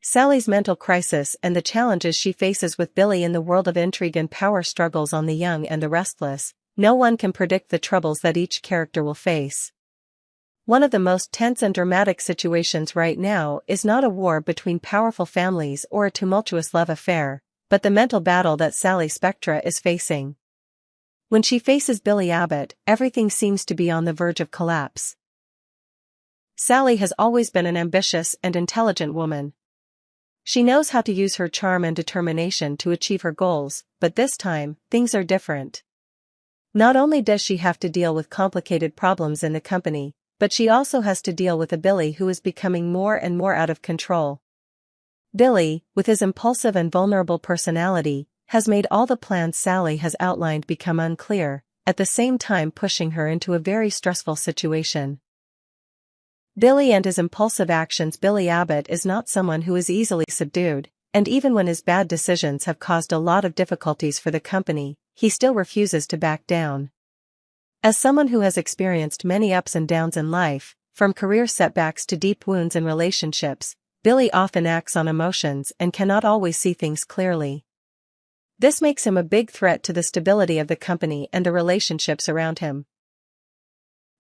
Sally's mental crisis and the challenges she faces with Billy in the world of intrigue and power struggles on the young and the restless. No one can predict the troubles that each character will face. One of the most tense and dramatic situations right now is not a war between powerful families or a tumultuous love affair, but the mental battle that Sally Spectra is facing. When she faces Billy Abbott, everything seems to be on the verge of collapse. Sally has always been an ambitious and intelligent woman. She knows how to use her charm and determination to achieve her goals, but this time, things are different. Not only does she have to deal with complicated problems in the company, but she also has to deal with a Billy who is becoming more and more out of control. Billy, with his impulsive and vulnerable personality, has made all the plans Sally has outlined become unclear, at the same time pushing her into a very stressful situation. Billy and his impulsive actions. Billy Abbott is not someone who is easily subdued, and even when his bad decisions have caused a lot of difficulties for the company, he still refuses to back down. As someone who has experienced many ups and downs in life, from career setbacks to deep wounds in relationships, Billy often acts on emotions and cannot always see things clearly. This makes him a big threat to the stability of the company and the relationships around him.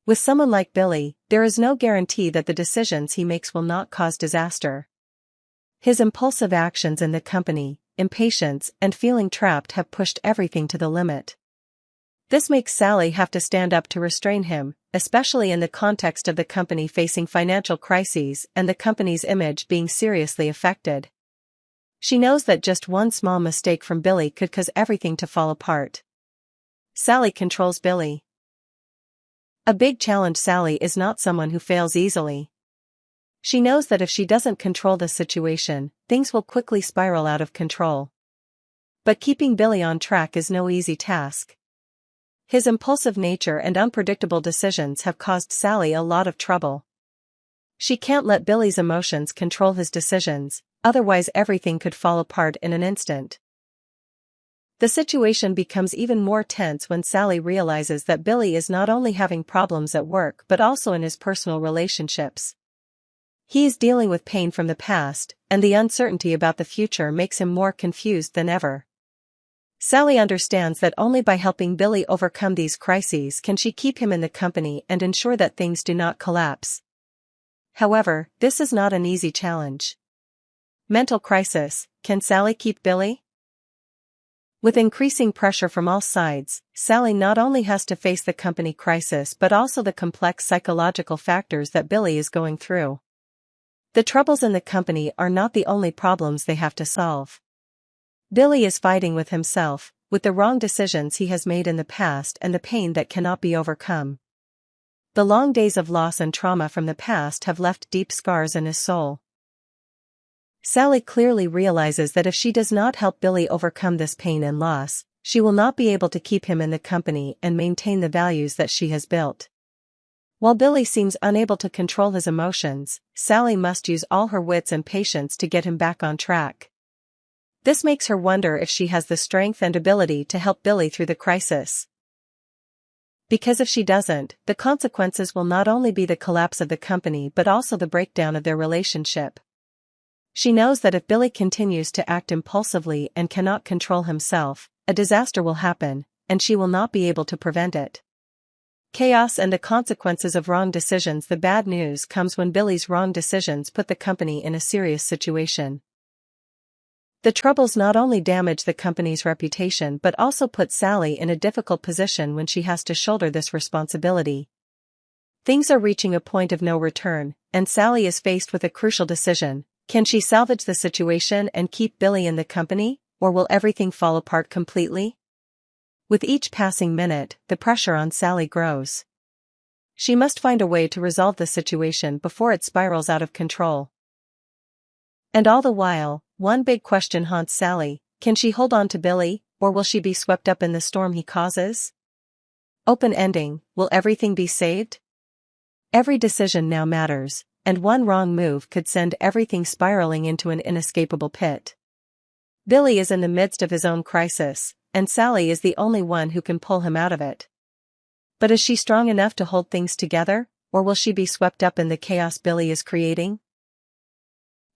With someone like Billy, there is no guarantee that the decisions he makes will not cause disaster. His impulsive actions in the company, impatience, and feeling trapped have pushed everything to the limit. This makes Sally have to stand up to restrain him, especially in the context of the company facing financial crises and the company's image being seriously affected. She knows that just one small mistake from Billy could cause everything to fall apart. Sally controls Billy. A big challenge. Sally is not someone who fails easily. She knows that if she doesn't control the situation, things will quickly spiral out of control. But keeping Billy on track is no easy task. His impulsive nature and unpredictable decisions have caused Sally a lot of trouble. She can't let Billy's emotions control his decisions, otherwise everything could fall apart in an instant. The situation becomes even more tense when Sally realizes that Billy is not only having problems at work but also in his personal relationships. He is dealing with pain from the past, and the uncertainty about the future makes him more confused than ever. Sally understands that only by helping Billy overcome these crises can she keep him in the company and ensure that things do not collapse. However, this is not an easy challenge. Mental crisis. Can Sally keep Billy? With increasing pressure from all sides, Sally not only has to face the company crisis but also the complex psychological factors that Billy is going through. The troubles in the company are not the only problems they have to solve. Billy is fighting with himself, with the wrong decisions he has made in the past and the pain that cannot be overcome. The long days of loss and trauma from the past have left deep scars in his soul. Sally clearly realizes that if she does not help Billy overcome this pain and loss, she will not be able to keep him in the company and maintain the values that she has built. While Billy seems unable to control his emotions, Sally must use all her wits and patience to get him back on track. This makes her wonder if she has the strength and ability to help Billy through the crisis. Because if she doesn't, the consequences will not only be the collapse of the company but also the breakdown of their relationship. She knows that if Billy continues to act impulsively and cannot control himself, a disaster will happen, and she will not be able to prevent it. Chaos and the consequences of wrong decisions. The bad news comes when Billy's wrong decisions put the company in a serious situation. The troubles not only damage the company's reputation but also put Sally in a difficult position when she has to shoulder this responsibility. Things are reaching a point of no return, and Sally is faced with a crucial decision. Can she salvage the situation and keep Billy in the company, or will everything fall apart completely? With each passing minute, the pressure on Sally grows. She must find a way to resolve the situation before it spirals out of control. And all the while, one big question haunts Sally: can she hold on to Billy, or will she be swept up in the storm he causes? Open ending: will everything be saved? Every decision now matters, and one wrong move could send everything spiraling into an inescapable pit. Billy is in the midst of his own crisis, and Sally is the only one who can pull him out of it. But is she strong enough to hold things together, or will she be swept up in the chaos Billy is creating?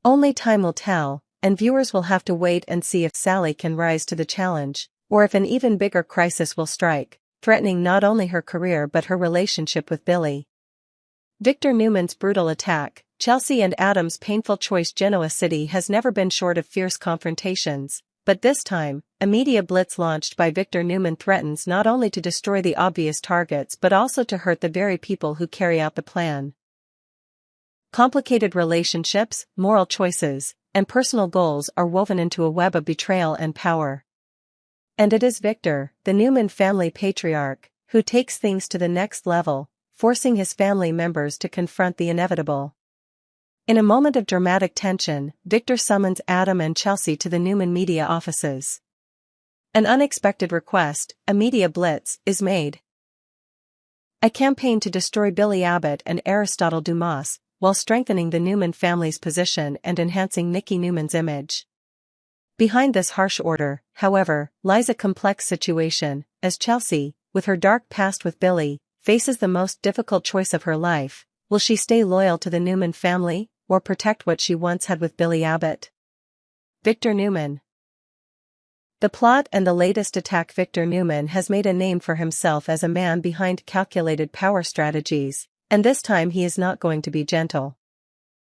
Only time will tell, and viewers will have to wait and see if Sally can rise to the challenge, or if an even bigger crisis will strike, threatening not only her career but her relationship with Billy. Victor Newman's brutal attack, Chelsea and Adam's painful choice. Genoa City has never been short of fierce confrontations, but this time, a media blitz launched by Victor Newman threatens not only to destroy the obvious targets but also to hurt the very people who carry out the plan. Complicated relationships, moral choices, and personal goals are woven into a web of betrayal and power. And it is Victor, the Newman family patriarch, who takes things to the next level, forcing his family members to confront the inevitable. In a moment of dramatic tension, Victor summons Adam and Chelsea to the Newman media offices. An unexpected request, a media blitz, is made. A campaign to destroy Billy Abbott and Aristotle Dumas, while strengthening the Newman family's position and enhancing Nicky Newman's image. Behind this harsh order, however, lies a complex situation, as Chelsea, with her dark past with Billy, faces the most difficult choice of her life. Will she stay loyal to the Newman family, or protect what she once had with Billy Abbott? Victor Newman. The plot and the latest attack. Victor Newman has made a name for himself as a man behind calculated power strategies, and this time he is not going to be gentle.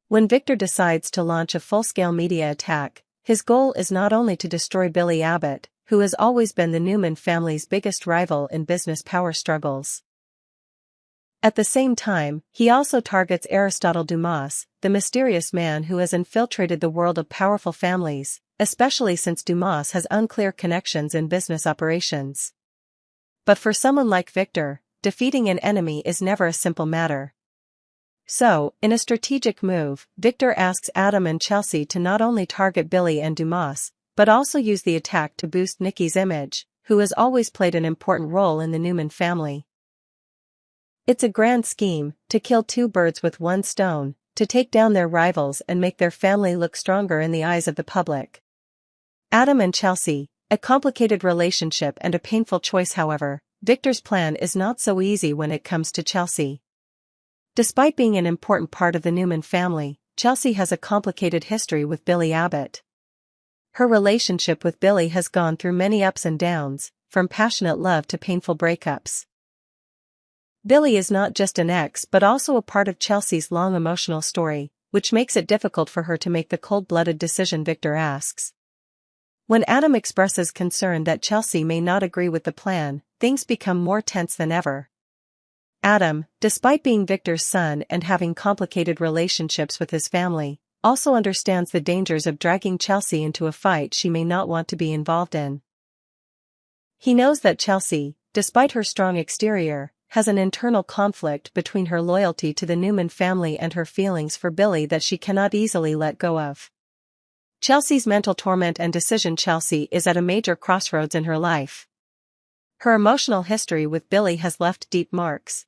When Victor decides to launch a full-scale media attack, his goal is not only to destroy Billy Abbott, who has always been the Newman family's biggest rival in business power struggles. At the same time, he also targets Aristotle Dumas, the mysterious man who has infiltrated the world of powerful families, especially since Dumas has unclear connections in business operations. But for someone like Victor, defeating an enemy is never a simple matter. So, in a strategic move, Victor asks Adam and Chelsea to not only target Billy and Dumas, but also use the attack to boost Nicky's image, who has always played an important role in the Newman family. It's a grand scheme, to kill two birds with one stone, to take down their rivals and make their family look stronger in the eyes of the public. Adam and Chelsea, a complicated relationship and a painful choice. However, Victor's plan is not so easy when it comes to Chelsea. Despite being an important part of the Newman family, Chelsea has a complicated history with Billy Abbott. Her relationship with Billy has gone through many ups and downs, from passionate love to painful breakups. Billy is not just an ex but also a part of Chelsea's long emotional story, which makes it difficult for her to make the cold-blooded decision Victor asks. When Adam expresses concern that Chelsea may not agree with the plan, things become more tense than ever. Adam, despite being Victor's son and having complicated relationships with his family, also understands the dangers of dragging Chelsea into a fight she may not want to be involved in. He knows that Chelsea, despite her strong exterior, has an internal conflict between her loyalty to the Newman family and her feelings for Billy that she cannot easily let go of. Chelsea's mental torment and decision. Chelsea is at a major crossroads in her life. Her emotional history with Billy has left deep marks.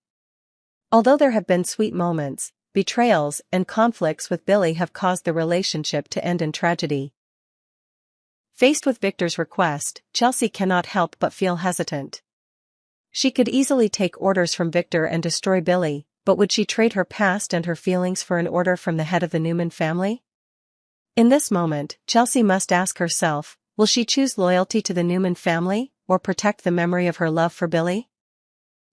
Although there have been sweet moments, betrayals and conflicts with Billy have caused the relationship to end in tragedy. Faced with Victor's request, Chelsea cannot help but feel hesitant. She could easily take orders from Victor and destroy Billy, but would she trade her past and her feelings for an order from the head of the Newman family? In this moment, Chelsea must ask herself, will she choose loyalty to the Newman family, or protect the memory of her love for Billy?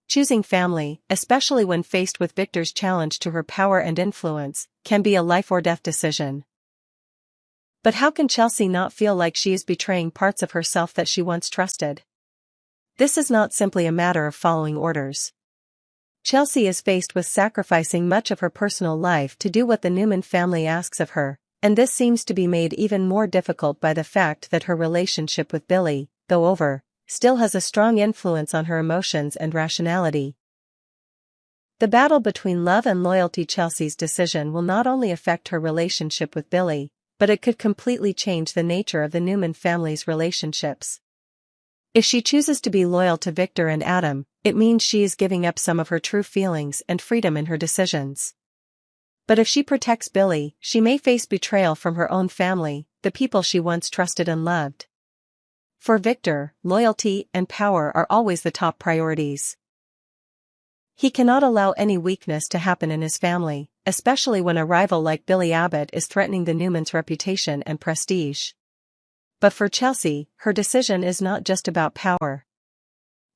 Choosing family, especially when faced with Victor's challenge to her power and influence, can be a life-or-death decision. But how can Chelsea not feel like she is betraying parts of herself that she once trusted? This is not simply a matter of following orders. Chelsea is faced with sacrificing much of her personal life to do what the Newman family asks of her, and this seems to be made even more difficult by the fact that her relationship with Billy, though over, still has a strong influence on her emotions and rationality. The battle between love and loyalty. Chelsea's decision will not only affect her relationship with Billy, but it could completely change the nature of the Newman family's relationships. If she chooses to be loyal to Victor and Adam, it means she is giving up some of her true feelings and freedom in her decisions. But if she protects Billy, she may face betrayal from her own family, the people she once trusted and loved. For Victor, loyalty and power are always the top priorities. He cannot allow any weakness to happen in his family, especially when a rival like Billy Abbott is threatening the Newmans' reputation and prestige. But for Chelsea, her decision is not just about power.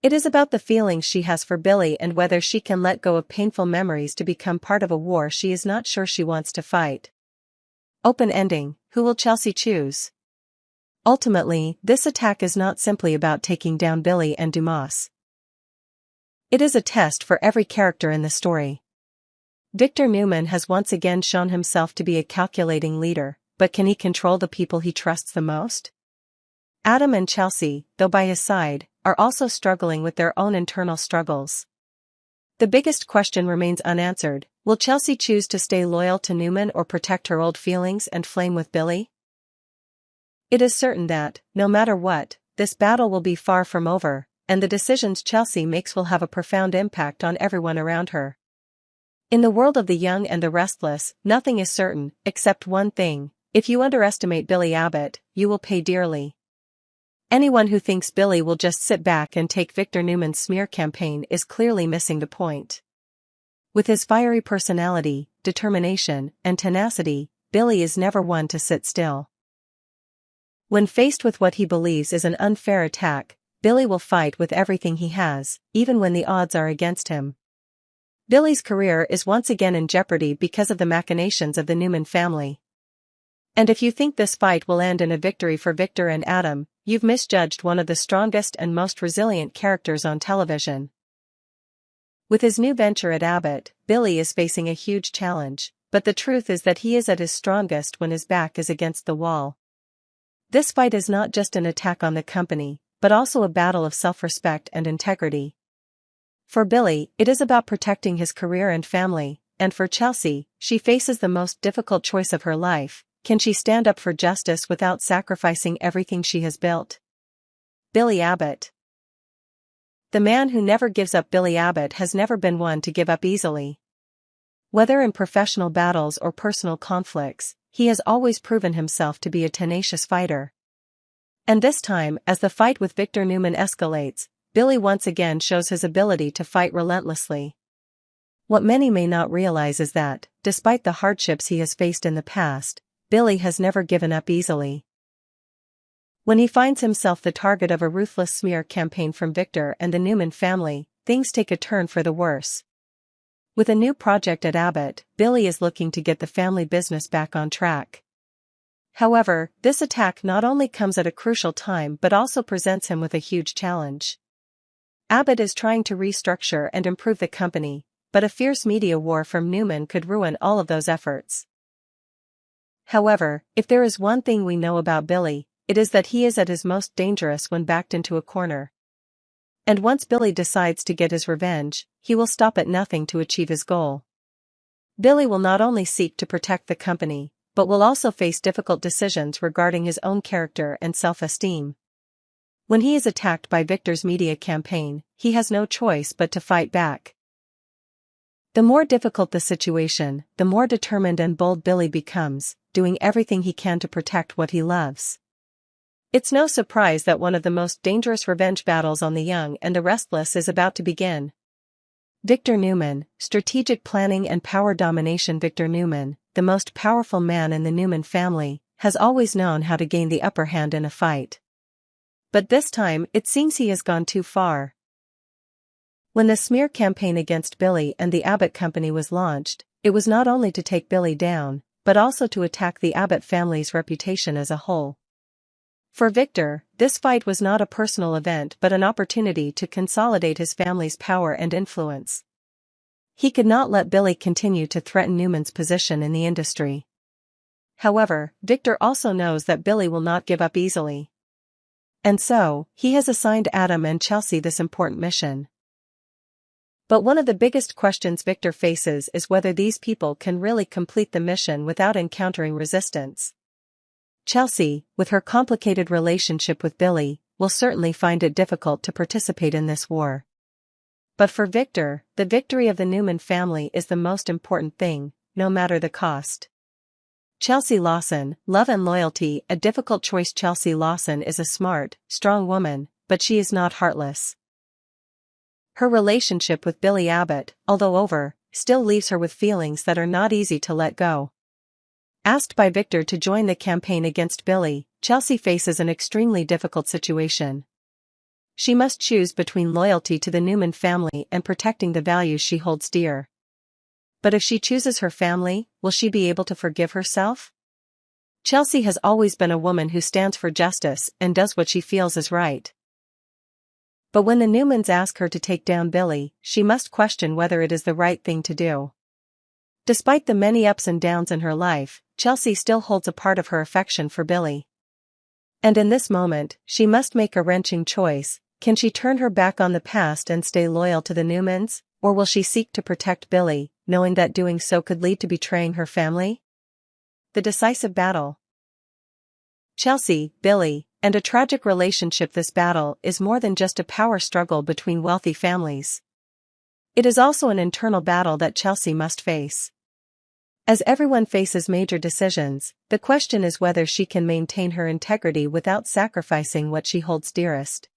It is about the feelings she has for Billy and whether she can let go of painful memories to become part of a war she is not sure she wants to fight. Open ending, who will Chelsea choose? Ultimately, this attack is not simply about taking down Billy and Dumas. It is a test for every character in the story. Victor Newman has once again shown himself to be a calculating leader, but can he control the people he trusts the most? Adam and Chelsea, though by his side, are also struggling with their own internal struggles. The biggest question remains unanswered: will Chelsea choose to stay loyal to Newman or protect her old feelings and flame with Billy? It is certain that, no matter what, this battle will be far from over, and the decisions Chelsea makes will have a profound impact on everyone around her. In the world of the young and the restless, nothing is certain, except one thing: if you underestimate Billy Abbott, you will pay dearly. Anyone who thinks Billy will just sit back and take Victor Newman's smear campaign is clearly missing the point. With his fiery personality, determination, and tenacity, Billy is never one to sit still. When faced with what he believes is an unfair attack, Billy will fight with everything he has, even when the odds are against him. Billy's career is once again in jeopardy because of the machinations of the Newman family. And if you think this fight will end in a victory for Victor and Adam, you've misjudged one of the strongest and most resilient characters on television. With his new venture at Abbott, Billy is facing a huge challenge, but the truth is that he is at his strongest when his back is against the wall. This fight is not just an attack on the company, but also a battle of self-respect and integrity. For Billy, it is about protecting his career and family, and for Chelsea, she faces the most difficult choice of her life: can she stand up for justice without sacrificing everything she has built? Billy Abbott. The man who never gives up. Billy Abbott has never been one to give up easily. Whether in professional battles or personal conflicts, he has always proven himself to be a tenacious fighter. And this time, as the fight with Victor Newman escalates, Billy once again shows his ability to fight relentlessly. What many may not realize is that, despite the hardships he has faced in the past, Billy has never given up easily. When he finds himself the target of a ruthless smear campaign from Victor and the Newman family, things take a turn for the worse. With a new project at Abbott, Billy is looking to get the family business back on track. However, this attack not only comes at a crucial time but also presents him with a huge challenge. Abbott is trying to restructure and improve the company, but a fierce media war from Newman could ruin all of those efforts. However, if there is one thing we know about Billy, it is that he is at his most dangerous when backed into a corner. And once Billy decides to get his revenge, he will stop at nothing to achieve his goal. Billy will not only seek to protect the company, but will also face difficult decisions regarding his own character and self-esteem. When he is attacked by Victor's media campaign, he has no choice but to fight back. The more difficult the situation, the more determined and bold Billy becomes, doing everything he can to protect what he loves. It's no surprise that one of the most dangerous revenge battles on the young and the restless is about to begin. Victor Newman, strategic planning and power domination. Victor Newman, the most powerful man in the Newman family, has always known how to gain the upper hand in a fight. But this time, it seems he has gone too far. When the smear campaign against Billy and the Abbott company was launched, it was not only to take Billy down, but also to attack the Abbott family's reputation as a whole. For Victor, this fight was not a personal event but an opportunity to consolidate his family's power and influence. He could not let Billy continue to threaten Newman's position in the industry. However, Victor also knows that Billy will not give up easily. And so, he has assigned Adam and Chelsea this important mission. But one of the biggest questions Victor faces is whether these people can really complete the mission without encountering resistance. Chelsea, with her complicated relationship with Billy, will certainly find it difficult to participate in this war. But for Victor, the victory of the Newman family is the most important thing, no matter the cost. Chelsea Lawson, love and loyalty, a difficult choice. Chelsea Lawson is a smart, strong woman, but she is not heartless. Her relationship with Billy Abbott, although over, still leaves her with feelings that are not easy to let go. Asked by Victor to join the campaign against Billy, Chelsea faces an extremely difficult situation. She must choose between loyalty to the Newman family and protecting the values she holds dear. But if she chooses her family, will she be able to forgive herself? Chelsea has always been a woman who stands for justice and does what she feels is right. But when the Newmans ask her to take down Billy, she must question whether it is the right thing to do. Despite the many ups and downs in her life, Chelsea still holds a part of her affection for Billy. And in this moment, she must make a wrenching choice. Can she turn her back on the past and stay loyal to the Newmans, or will she seek to protect Billy, knowing that doing so could lead to betraying her family? The decisive battle. Chelsea, Billy, and a tragic relationship. This battle is more than just a power struggle between wealthy families. It is also an internal battle that Chelsea must face. As everyone faces major decisions, the question is whether she can maintain her integrity without sacrificing what she holds dearest.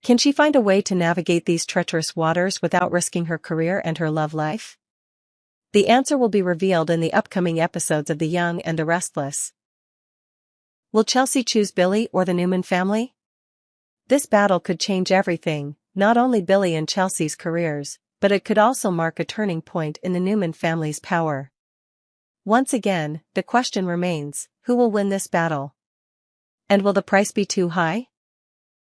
Can she find a way to navigate these treacherous waters without risking her career and her love life? The answer will be revealed in the upcoming episodes of The Young and the Restless. Will Chelsea choose Billy or the Newman family? This battle could change everything, not only Billy and Chelsea's careers, but it could also mark a turning point in the Newman family's power. Once again, the question remains, who will win this battle? And will the price be too high?